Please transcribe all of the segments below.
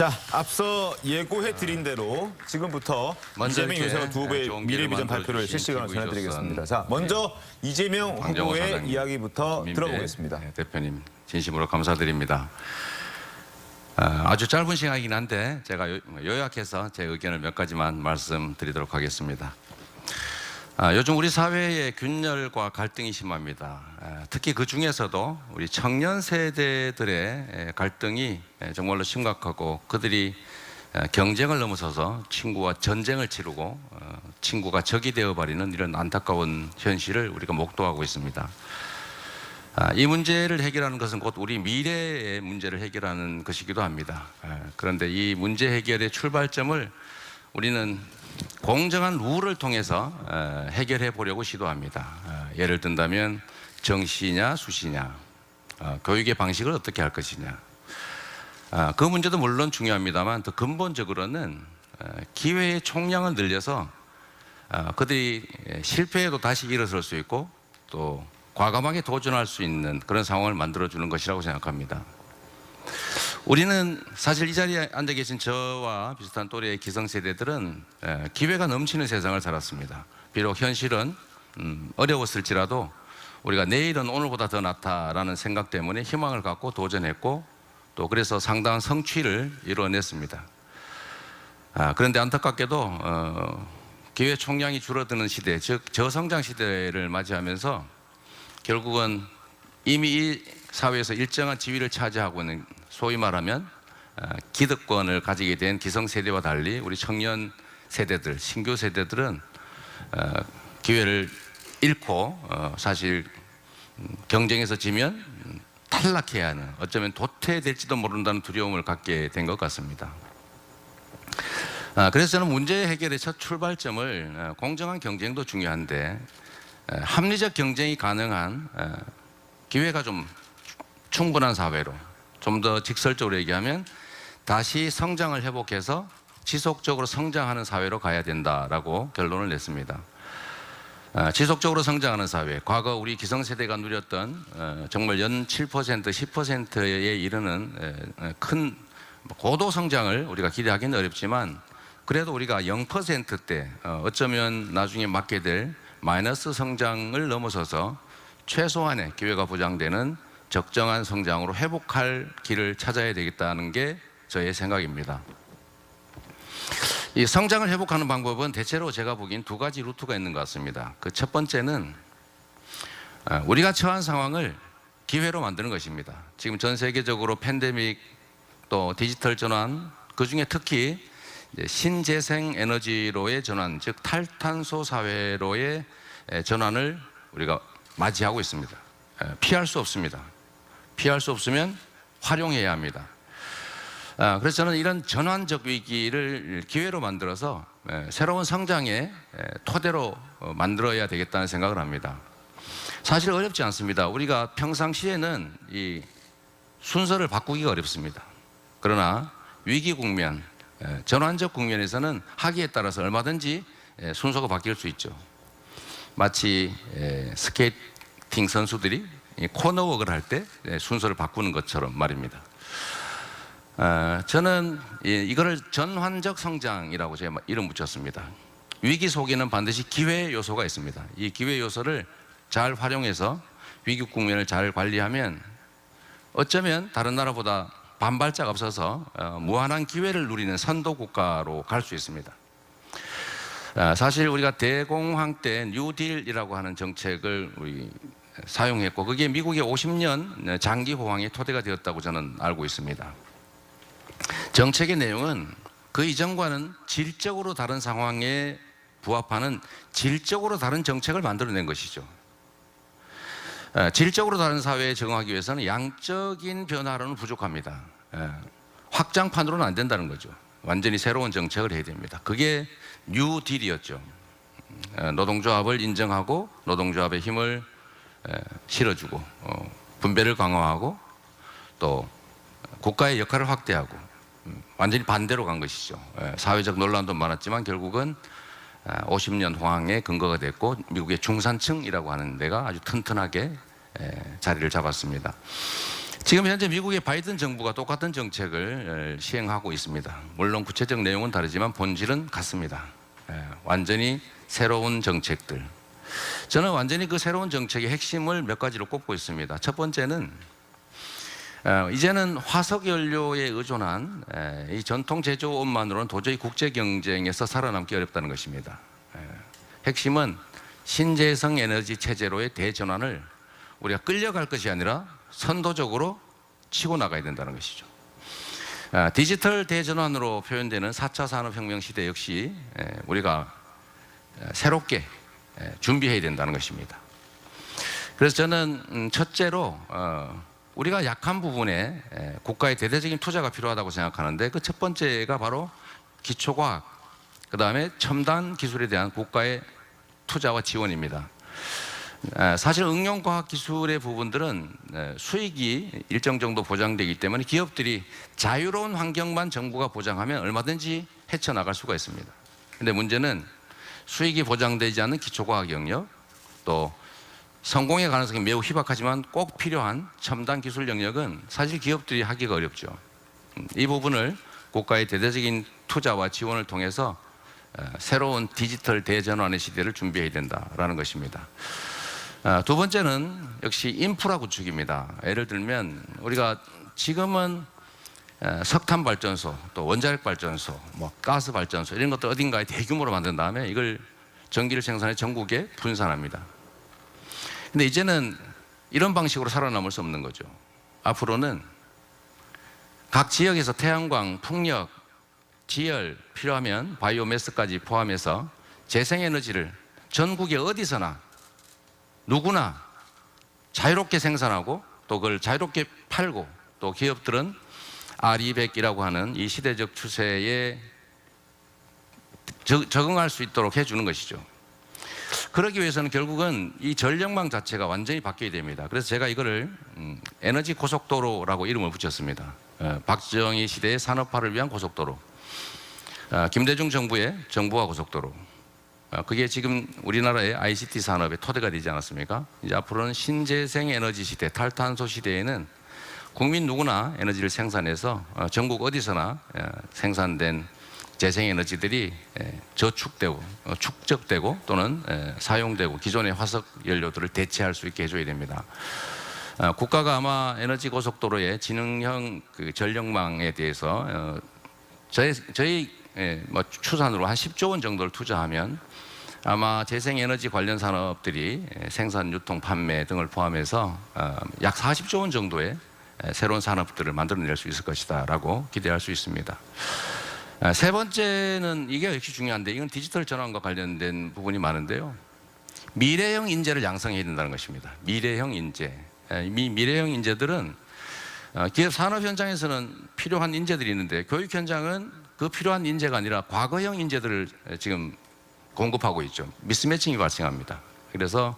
자, 앞서 예고해 드린 대로 지금부터 이재명 윤석열 두 후보의 미래 비전 발표를 실시간으로 전해드리겠습니다. 자, 먼저 이재명 후보의 이야기부터 들어보겠습니다. 대표님 진심으로 감사드립니다. 아주 짧은 시간이긴 한데 제가 요약해서 제 의견을 몇 가지만 말씀드리도록 하겠습니다. 요즘 우리 사회의 균열과 갈등이 심합니다. 특히 그 중에서도 우리 청년 세대들의 갈등이 정말로 심각하고 그들이 경쟁을 넘어서서 친구와 전쟁을 치르고 친구가 적이 되어버리는 이런 안타까운 현실을 우리가 목도하고 있습니다. 이 문제를 해결하는 것은 곧 우리 미래의 문제를 해결하는 것이기도 합니다. 그런데 이 문제 해결의 출발점을 우리는 공정한 룰을 통해서 해결해 보려고 시도합니다. 예를 든다면 정시냐 수시냐, 교육의 방식을 어떻게 할 것이냐. 그 문제도 물론 중요합니다만 더 근본적으로는 기회의 총량을 늘려서 그들이 실패해도 다시 일어설 수 있고 또 과감하게 도전할 수 있는 그런 상황을 만들어주는 것이라고 생각합니다. 우리는 사실 이 자리에 앉아 계신 저와 비슷한 또래의 기성세대들은 기회가 넘치는 세상을 살았습니다. 비록 현실은 어려웠을지라도 우리가 내일은 오늘보다 더 낫다라는 생각 때문에 희망을 갖고 도전했고 또 그래서 상당한 성취를 이루어냈습니다. 그런데 안타깝게도 기회 총량이 줄어드는 시대, 즉 저성장 시대를 맞이하면서 결국은 이미 이 사회에서 일정한 지위를 차지하고 있는 소위 말하면 기득권을 가지게 된 기성세대와 달리 우리 청년 세대들, 신규 세대들은 기회를 잃고 사실 경쟁에서 지면 탈락해야 하는, 어쩌면 도태될지도 모른다는 두려움을 갖게 된 것 같습니다. 그래서 저는 문제 해결의 첫 출발점을 공정한 경쟁도 중요한데 합리적 경쟁이 가능한 기회가 좀 충분한 사회로, 좀 더 직설적으로 얘기하면 다시 성장을 회복해서 지속적으로 성장하는 사회로 가야 된다라고 결론을 냈습니다. 지속적으로 성장하는 사회, 과거 우리 기성세대가 누렸던 정말 연 7%, 10%에 이르는 큰 고도 성장을 우리가 기대하기는 어렵지만 그래도 우리가 0%대 어쩌면 나중에 맞게 될 마이너스 성장을 넘어서서 최소한의 기회가 보장되는 적정한 성장으로 회복할 길을 찾아야 되겠다는 게 저의 생각입니다. 이 성장을 회복하는 방법은 대체로 제가 보기엔 두 가지 루트가 있는 것 같습니다. 그 첫 번째는 우리가 처한 상황을 기회로 만드는 것입니다. 지금 전 세계적으로 팬데믹 또 디지털 전환, 그 중에 특히 신재생 에너지로의 전환, 즉 탈탄소 사회로의 전환을 우리가 맞이하고 있습니다. 피할 수 없습니다. 피할 수 없으면 활용해야 합니다. 그래서 저는 이런 전환적 위기를 기회로 만들어서 새로운 성장의 토대로 만들어야 되겠다는 생각을 합니다. 사실 어렵지 않습니다. 우리가 평상시에는 이 순서를 바꾸기가 어렵습니다. 그러나 위기 국면, 전환적 국면에서는 하기에 따라서 얼마든지 순서가 바뀔 수 있죠. 마치 스케이팅 선수들이 코너웍을 할 때 순서를 바꾸는 것처럼 말입니다. 저는 이거를 전환적 성장이라고 제가 이름 붙였습니다. 위기 속에는 반드시 기회 요소가 있습니다. 이 기회 요소를 잘 활용해서 위기 국면을 잘 관리하면 어쩌면 다른 나라보다 반발짝 앞서서 무한한 기회를 누리는 선도 국가로 갈 수 있습니다. 사실 우리가 대공황 때 뉴딜이라고 하는 정책을 사용했고 그게 미국의 50년 장기 호황의 토대가 되었다고 저는 알고 있습니다. 정책의 내용은 그 이전과는 질적으로 다른 상황에 부합하는 질적으로 다른 정책을 만들어낸 것이죠. 질적으로 다른 사회에 적응하기 위해서는 양적인 변화로는 부족합니다. 확장판으로는 안 된다는 거죠. 완전히 새로운 정책을 해야 됩니다. 그게 뉴딜이었죠. 노동조합을 인정하고 노동조합의 힘을 실어주고 분배를 강화하고 또 국가의 역할을 확대하고 완전히 반대로 간 것이죠. 사회적 논란도 많았지만 결국은 50년 호황의 근거가 됐고 미국의 중산층이라고 하는 데가 아주 튼튼하게 자리를 잡았습니다. 지금 현재 미국의 바이든 정부가 똑같은 정책을 시행하고 있습니다. 물론 구체적 내용은 다르지만 본질은 같습니다. 완전히 새로운 정책들. 저는 완전히 그 새로운 정책의 핵심을 몇 가지로 꼽고 있습니다. 첫 번째는 이제는 화석 연료에 의존한 이 전통 제조업만으로는 도저히 국제 경쟁에서 살아남기 어렵다는 것입니다. 핵심은 신재생 에너지 체제로의 대전환을 우리가 끌려갈 것이 아니라 선도적으로 치고 나가야 된다는 것이죠. 디지털 대전환으로 표현되는 4차 산업혁명 시대 역시 우리가 새롭게 준비해야 된다는 것입니다. 그래서 저는 첫째로 우리가 약한 부분에 국가의 대대적인 투자가 필요하다고 생각하는데 그 첫 번째가 바로 기초과학, 그 다음에 첨단 기술에 대한 국가의 투자와 지원입니다. 사실 응용과학기술의 부분들은 수익이 일정 정도 보장되기 때문에 기업들이 자유로운 환경만 정부가 보장하면 얼마든지 헤쳐나갈 수가 있습니다. 그런데 문제는 수익이 보장되지 않는 기초과학 영역, 또 성공의 가능성이 매우 희박하지만 꼭 필요한 첨단 기술 영역은 사실 기업들이 하기가 어렵죠. 이 부분을 국가의 대대적인 투자와 지원을 통해서 새로운 디지털 대전환의 시대를 준비해야 된다라는 것입니다. 두 번째는 역시 인프라 구축입니다. 예를 들면 우리가 지금은 석탄 발전소, 또 원자력 발전소, 가스 발전소 이런 것들 어딘가에 대규모로 만든 다음에 이걸 전기를 생산해 전국에 분산합니다. 근데 이제는 이런 방식으로 살아남을 수 없는 거죠. 앞으로는 각 지역에서 태양광, 풍력, 지열 필요하면 바이오매스까지 포함해서 재생에너지를 전국의 어디서나 누구나 자유롭게 생산하고 또 그걸 자유롭게 팔고 또 기업들은 R200이라고 하는 이 시대적 추세에 적응할 수 있도록 해주는 것이죠. 그러기 위해서는 결국은 이 전력망 자체가 완전히 바뀌어야 됩니다. 그래서 제가 이거를 에너지 고속도로라고 이름을 붙였습니다. 박정희 시대의 산업화를 위한 고속도로, 김대중 정부의 정부화 고속도로. 그게 지금 우리나라의 ICT 산업의 토대가 되지 않았습니까? 이제 앞으로는 신재생 에너지 시대, 탈탄소 시대에는 국민 누구나 에너지를 생산해서 전국 어디서나 생산된 재생에너지들이 저축되고 축적되고 또는 사용되고 기존의 화석 연료들을 대체할 수 있게 해줘야 됩니다. 국가가 아마 에너지 고속도로의 지능형 그 전력망에 대해서 저희 추산으로 한 10조 원 정도를 투자하면 아마 재생에너지 관련 산업들이 생산, 유통, 판매 등을 포함해서 약 40조 원 정도의 새로운 산업들을 만들어낼 수 있을 것이다 라고 기대할 수 있습니다. 세 번째는 이게 역시 중요한데 이건 디지털 전환과 관련된 부분이 많은데요. 미래형 인재를 양성해야 된다는 것입니다. 미래형 인재. 미래형 인재들은 기업 산업 현장에서는 필요한 인재들이 있는데 교육 현장은 그 필요한 인재가 아니라 과거형 인재들을 지금 공급하고 있죠. 미스매칭이 발생합니다. 그래서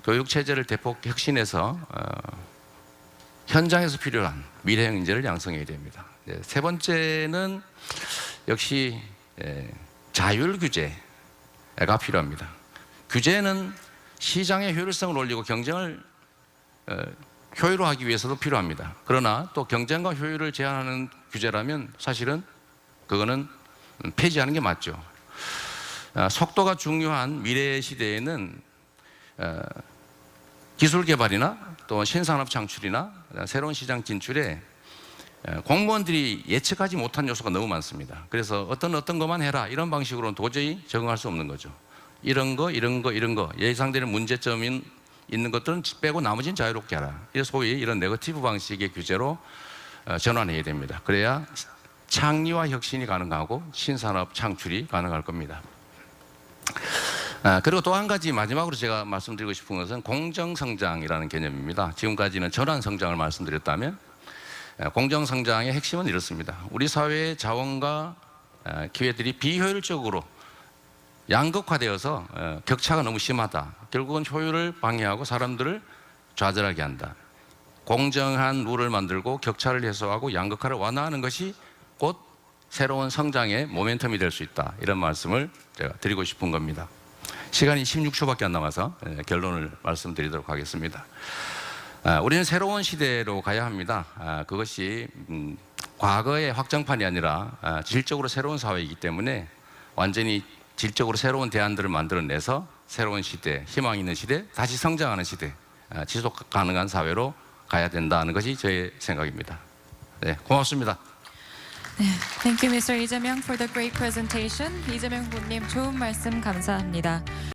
교육 체제를 대폭 혁신해서 현장에서 필요한 미래형 인재를 양성해야 됩니다. 세 번째는 역시 자율 규제가 필요합니다. 규제는 시장의 효율성을 올리고 경쟁을 효율화하기 위해서도 필요합니다. 그러나 또 경쟁과 효율을 제한하는 규제라면 사실은 그거는 폐지하는 게 맞죠. 속도가 중요한 미래 시대에는 기술 개발이나 또 신산업 창출이나 새로운 시장 진출에 공무원들이 예측하지 못한 요소가 너무 많습니다. 그래서 어떤 것만 해라 이런 방식으로는 도저히 적응할 수 없는 거죠. 이런 거 예상되는 문제점이 있는 것들은 빼고 나머지는 자유롭게 하라. 소위 이런 네거티브 방식의 규제로 전환해야 됩니다. 그래야 창의와 혁신이 가능하고 신산업 창출이 가능할 겁니다. 그리고 또 한 가지 마지막으로 제가 말씀드리고 싶은 것은 공정성장이라는 개념입니다. 지금까지는 전환성장을 말씀드렸다면 공정성장의 핵심은 이렇습니다. 우리 사회의 자원과 기회들이 비효율적으로 양극화되어서 격차가 너무 심하다. 결국은 효율을 방해하고 사람들을 좌절하게 한다. 공정한 룰을 만들고 격차를 해소하고 양극화를 완화하는 것이 곧 새로운 성장의 모멘텀이 될 수 있다. 이런 말씀을 제가 드리고 싶은 겁니다. 시간이 16초밖에 안 남아서 결론을 말씀드리도록 하겠습니다. 우리는 새로운 시대로 가야 합니다. 그것이 과거의 확장판이 아니라 질적으로 새로운 사회이기 때문에 완전히 질적으로 새로운 대안들을 만들어내서 새로운 시대, 희망 있는 시대, 다시 성장하는 시대, 지속 가능한 사회로 가야 된다는 것이 저의 생각입니다. 네, 고맙습니다. Thank you, Mr. 이재명, for the great presentation. 이재명 후보님 좋은 말씀 감사합니다.